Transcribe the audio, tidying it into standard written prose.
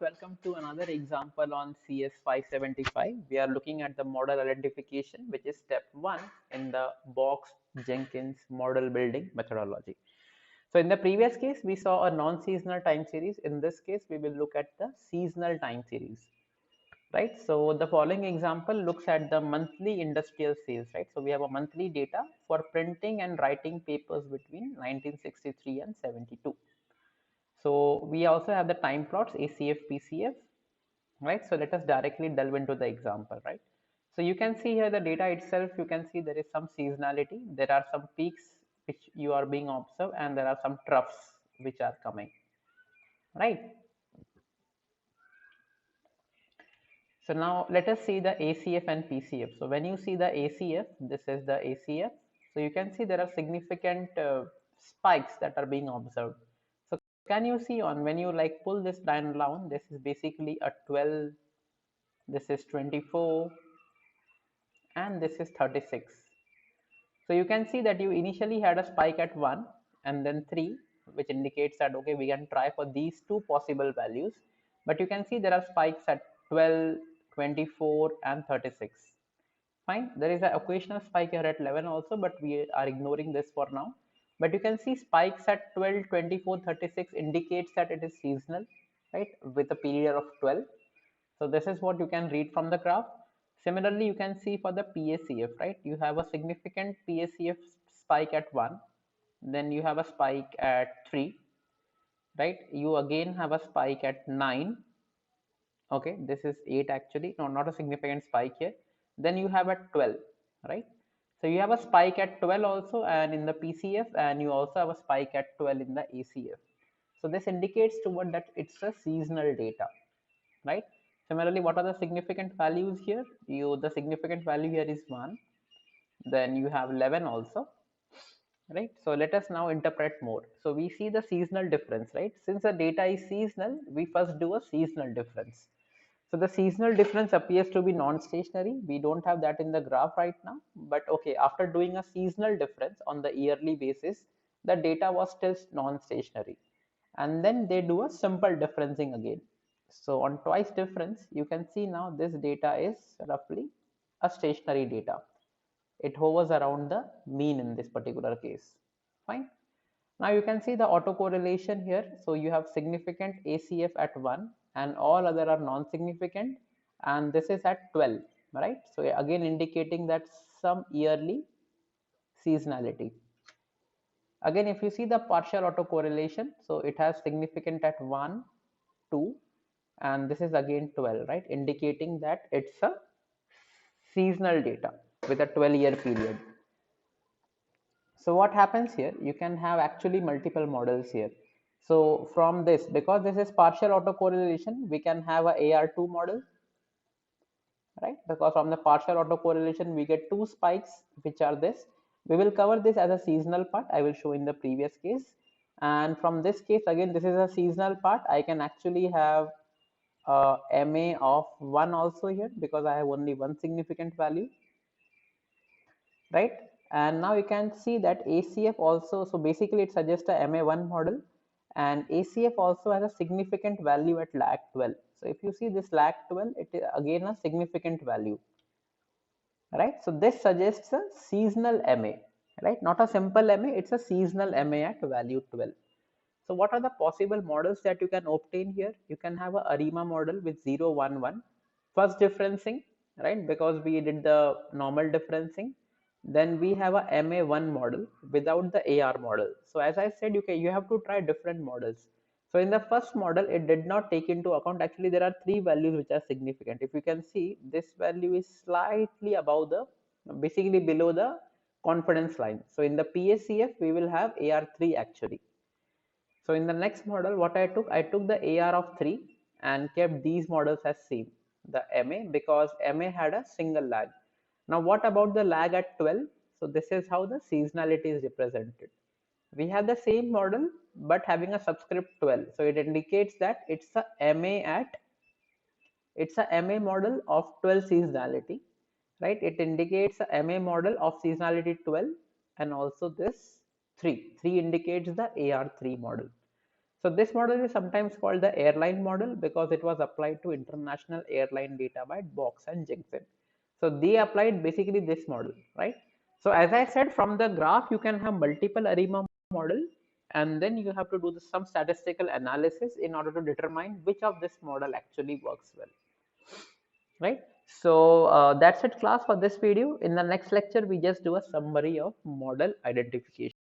Welcome to another example on CS 575. We are looking at the model identification, which is step 1 in the Box-Jenkins model building methodology. So in the previous case, we saw a non-seasonal time series. In this case, we will look at the seasonal time series, right? So the following example looks at the monthly industrial sales, right? So we have a monthly data for printing and writing papers between 1963 and 72. So we also have the time plots ACF, PCF, right? So let us directly delve into the example, right? So you can see here the data itself, you can see there is some seasonality, there are some peaks which you are being observed, and there are some troughs which are coming, right? So now let us see the ACF and PCF. So when you see the ACF, this is the ACF. So you can see there are significant spikes that are being observed. So can you see on when you like pull this line down, this is basically a 12, this is 24, and this is 36. So you can see that you initially had a spike at 1 and then 3, which indicates that okay, we can try for these two possible values. But you can see there are spikes at 12, 24, and 36. Fine, there is an occasional spike here at 11 also, but we are ignoring this for now. But you can see spikes at 12, 24, 36 indicates that it is seasonal, right, with a period of 12. So this is what you can read from the graph. Similarly, you can see for the PACF, right? You have a significant PACF spike at 1, then you have a spike at 3, right? You again have a spike at 9. Okay, this is 8 actually. No, not a significant spike here. Then you have at 12, right? So you have a spike at 12 also, and in the PCF, and you also have a spike at 12 in the ACF. So this indicates toward that it's a seasonal data, right? Similarly, what are the significant values here? The significant value here is 1. Then you have 11 also, right? So let us now interpret more. So we see the seasonal difference, right? Since the data is seasonal, we first do a seasonal difference. So the seasonal difference appears to be non-stationary. We don't have that in the graph right now, but okay, after doing a seasonal difference on the yearly basis, the data was still non-stationary. And then they do a simple differencing again. So on twice difference, you can see now this data is roughly a stationary data. It hovers around the mean in this particular case. Fine. Now you can see the autocorrelation here. So you have significant ACF at 1 and all other are non-significant, and this is at 12, right? So again indicating that some yearly seasonality. Again, if you see the partial autocorrelation, so it has significant at 1, 2, and this is again 12, right? Indicating that it's a seasonal data with a 12-year period. So what happens here, you can have actually multiple models here. So from this, because this is partial autocorrelation, we can have a AR2 model, right? Because from the partial autocorrelation, we get two spikes, which are this. We will cover this as a seasonal part. I will show in the previous case. And from this case, again, this is a seasonal part. I can actually have MA of 1 also here because I have only one significant value, right? And now you can see that ACF also, so basically it suggests a MA1 model, and ACF also has a significant value at lag 12. So if you see this lag 12, it is again a significant value, right? So this suggests a seasonal MA, right? Not a simple MA, it's a seasonal MA at value 12. So what are the possible models that you can obtain here? You can have a ARIMA model with 0, 1, 1. First differencing, right? Because we did the normal differencing. Then we have a MA1 model without the AR model. So as I said, you have to try different models. So in the first model, it did not take into account, actually there are three values which are significant. If you can see, this value is slightly above the, basically below the confidence line. So in the PACF, we will have AR3 actually. So in the next model, what I took the AR of 3 and kept these models as same, the MA, because MA had a single lag. Now what about the lag at 12? So this is how the seasonality is represented. We have the same model but having a subscript 12. So it indicates that it's a MA model of 12 seasonality, right? It indicates a MA model of seasonality 12, and also this 3 indicates the AR3 model. So this model is sometimes called the airline model because it was applied to international airline data by Box and Jensen. So they applied basically this model, right? So as I said, from the graph, you can have multiple ARIMA model, and then you have to do some statistical analysis in order to determine which of this model actually works well, right? So that's it class for this video. In the next lecture, we just do a summary of model identification.